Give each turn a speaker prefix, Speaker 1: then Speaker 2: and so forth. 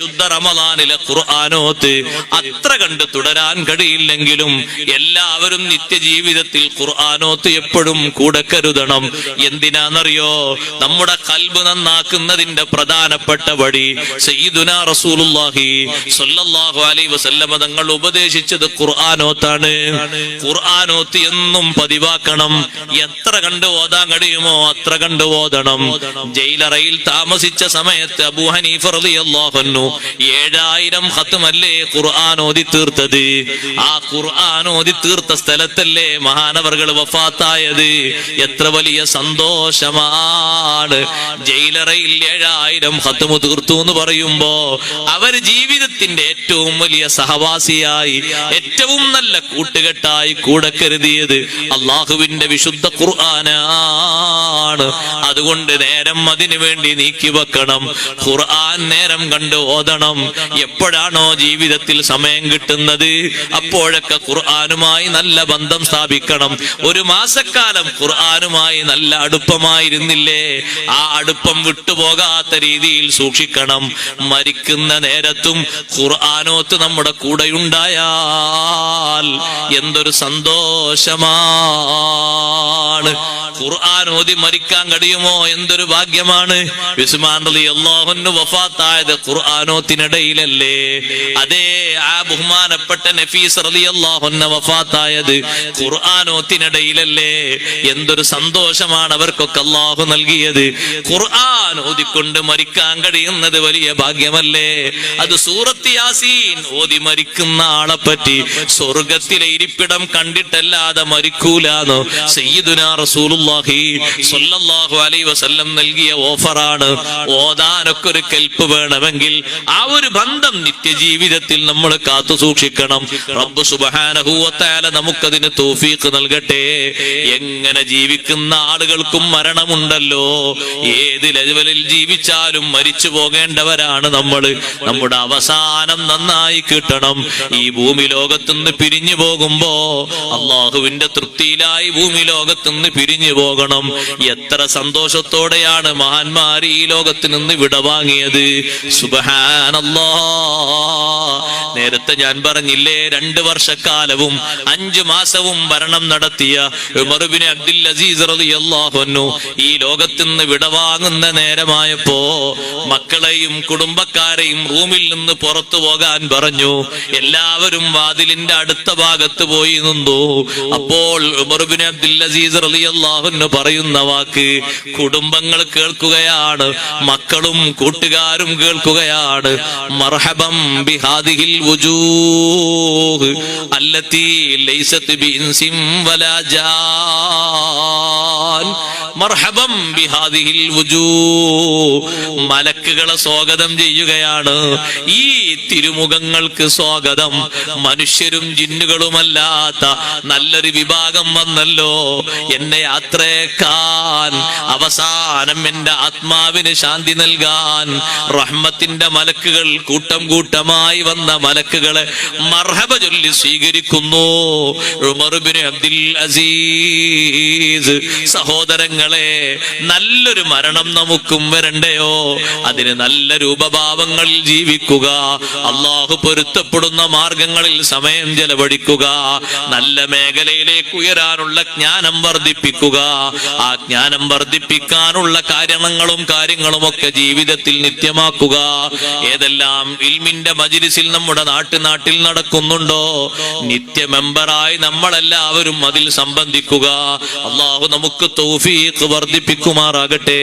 Speaker 1: ശുദ്ധ റമളാനിലെ ഖുർആനോത്ത് അത്ര കണ്ട് തുടരാൻ കഴിയില്ലെങ്കിലും എല്ലാവരും നിത്യജീവിതത്തിൽ ഖുർആനോത്ത് എപ്പോഴും കൂടെ കരുതണം. എന്തിനാണെന്നറിയോ? നമ്മുടെ ഖൽബ് നന്നാക്കുന്നതിന്റെ പ്രധാനപ്പെട്ട വഴി സയ്യിദുനാ റസൂലുള്ളാഹി സ്വല്ലല്ലാഹു അലൈഹി വസല്ലം തങ്ങൾ ഉപദേശിച്ചത് ഖുർആനോത്താണ്. ഖുർആനോത്ത് എന്നും പതിവാക്കണം. എത്ര കണ്ട് ഓതാൻ കഴിയുമോ അത്ര കണ്ട് ഓതണം. ജയിലറയിൽ താമസിച്ച സമയത്ത് അബൂ ഹനീഫ റളിയല്ലാഹു അൻഹു 7000 ഖത്മല്ലേ ഖുർആൻ ഓതി തീർത്തത്. ആ ഖുർആൻ ഓതി തീർത്ത സ്ഥലത്തല്ലേ മഹാനവർകൾ വഫാത്തായത്. എത്ര വലിയ സന്തോഷമാണ്. ജയിലറയിൽ 7000 ഖത്മ തീർത്തു എന്ന് പറയുമ്പോ അവർ ജീവിതത്തിന്റെ ഏറ്റവും വലിയ സഹവാസിയായി, ഏറ്റവും നല്ല കൂട്ടുകെട്ടായി കൂടെ കരുതിയത് അള്ളാഹുവിന്റെ വിശുദ്ധ ഖുർആനാണ്. അതുകൊണ്ട് നേരം അതിനു വേണ്ടി നീക്കി വെക്കണം. ഖുർആൻ നേരം കണ്ട് ഓതണം. എപ്പോഴാണോ ജീവിതത്തിൽ സമയം കിട്ടുന്നത് അപ്പോഴൊക്കെ ഖുർആനുമായി നല്ല ബന്ധം സ്ഥാപിക്കണം. ഒരു മാസക്കാലം ഖുർആനുമായി നല്ല അടുപ്പമായിരുന്നില്ലേ, ആ അടുപ്പം വിട്ടുപോകാത്ത രീതിയിൽ സൂക്ഷിക്കണം. മരിക്കുന്ന നേരത്തും ഖുർആനോത്ത് നമ്മുടെ കൂടെയുണ്ടായാൽ എന്തൊരു സന്തോഷമാണ്. ഖുർആൻ ഓതി മരിക്കാൻ കഴിയുമോ? എന്തൊരു ഭാഗ്യമാണ്. ഉസ്മാൻ റളിയല്ലാഹു അൻഹു വഫാത്തായത് ഖുർആനോത്തിനിടയിലല്ലേ. അതേ, ആ ബഹുമാനപ്പെട്ട നഫീസ് റളിയല്ലാഹു അൻഹ വഫാത്തായത് ഖുർആനോത്തിനിടയിലല്ലേ. എന്തൊരു സന്തോഷമാണ് അവർക്കൊക്കെ അല്ലാഹു നൽകിയത്. ഖുർആൻ ഓതിക്കൊണ്ട് മരിക്കാൻ കഴിയുന്നത് വലിയ ഭാഗ്യമല്ലേ. അത് സൂറത്ത് യാസീൻ ഓതി മരിക്കുന്ന ആളെ പറ്റി സ്വർഗത്തിലെ ഇരിപ്പിടം കണ്ടിട്ടല്ലാതെ മരിക്കൂലാന്ന് സയ്യിദുനാ റസൂലുള്ളാഹി സ്വല്ലല്ലാഹു അലൈഹി വസല്ലം നൽകിയ ഓഫറാണ്. ഓതാനൊക്കെ ഒരു കെൽപ്പ് വേണമെങ്കിൽ ആ ഒരു ബന്ധം നിത്യജീവിതത്തിൽ നമ്മൾ കാത്തു സൂക്ഷിക്കണം. റബ്ബ് സുബ്ഹാനഹു വ തആല നമുക്കതിന് തൗഫീഖ് നൽകട്ടെ. എങ്ങനെ ജീവിക്കുന്ന ആളുകൾക്കും മരണമുണ്ടല്ലോ. ഏത് ലെവലിൽ ജീവിച്ചാലും മരിച്ചു പോകേണ്ടവരാണ് നമ്മൾ. നമ്മുടെ അവസാനം നന്നായി കിട്ടണം. ഈ ഭൂമി ലോകത്തുനിന്ന് പിരിഞ്ഞു പോകുമ്പോ അള്ളാഹുവിന്റെ തൃപ്തിയിലായി ഭൂമി ലോകത്തുനിന്ന് പിരിഞ്ഞു പോകണം. എത്ര സന്തോഷത്തോടെയാണ് മഹാന്മാർ ഈ ലോകത്ത് നിന്ന് വിടവാങ്ങിയത്. സുബ്ഹാനല്ലാഹ്. നേരത്തെ ഞാൻ പറഞ്ഞില്ലേ, 2 വർഷക്കാലവും 5 മാസവും ഭരണം നടത്തിയ ഉമർ ഇബ്നു അബ്ദുൽ അസീസ് റളിയല്ലാഹു അൻഹു ഈ ലോകത്ത് നിന്ന് വിടവാങ്ങുന്ന നേരമായപ്പോ മക്കളെയും കുടുംബക്കാരെയും റൂമിൽ നിന്ന് പുറത്തു പോകാൻ പറഞ്ഞു. എല്ലാവരും വാതിലിന്റെ അടുത്ത ഭാഗത്ത് പോയി നിന്നു. അപ്പോൾ ഉമർ ഇബ്നു അബ്ദുൽ അസീസ് റളിയല്ലാഹു അൻഹു പറയുന്ന വാക്ക് കുടുംബങ്ങൾ കേൾക്കുകയാണ്, മക്കളും കൂട്ടുകാരും കേൾക്കുകയാണ്. മർഹബം ബിഹാദിഹിൽ വുജൂഹ് അല്ലതി ലൈസത് ബിഇൻസിൻ വലാ ജാൻ. മർഹബം ബിഹാദിഹിൽ വുജൂഹ്. മലക്കുകളെ സ്വാഗതം ചെയ്യുകയാണ്. ഈ തിരുമുഖങ്ങൾക്ക് സ്വാഗതം. മനുഷ്യരും ജിന്നുകളുമല്ലാത്ത നല്ലൊരു വിഭാഗം വന്നല്ലോ എന്നെ യാത്രയേക്കാൻ, അവസാനം എന്റെ ആത്മാവിന് ശാന്തി നൽകാൻ. റഹ്മത്തിന്റെ മലക്കുകൾ കൂട്ടം കൂട്ടമായി വന്ന മലക്കുകളെ മർഹബ ചൊല്ലി സ്വീകരിക്കുന്നു. ഉമർ ഇബ്നു അബ്ദുൽ അസീസ്. സഹോദരങ്ങളെ, നല്ലൊരു മരണം നമുക്കും വരണ്ടയോ? അതിന് നല്ല രൂപഭാവങ്ങളിൽ ജീവിക്കുക, അള്ളാഹു പൊരുത്തപ്പെടുന്ന മാർഗങ്ങളിൽ സമയം ചെലവഴിക്കുക, നല്ല മേഖലയിലേക്ക് ഉയരാനുള്ള ജ്ഞാനം വർദ്ധിപ്പിക്കുക. ആ ജ്ഞാനം വർദ്ധിപ്പിക്കാനുള്ള കാര്യങ്ങളും ഒക്കെ ജീവിതത്തിൽ നിത്യമാക്കുക. ഏതെല്ലാം ഇൽമിന്റെ മജ്‌ലിസിൽ നമ്മുടെ നാട്ടിൽ നടക്കുന്നുണ്ടോ, നിത്യ മെമ്പറായി നമ്മളെല്ലാവരും അതിൽ സംബന്ധിക്കുക. അള്ളാഹു നമുക്ക് തൗഫീഖ് വർദ്ധിപ്പിക്കുമാറാകട്ടെ.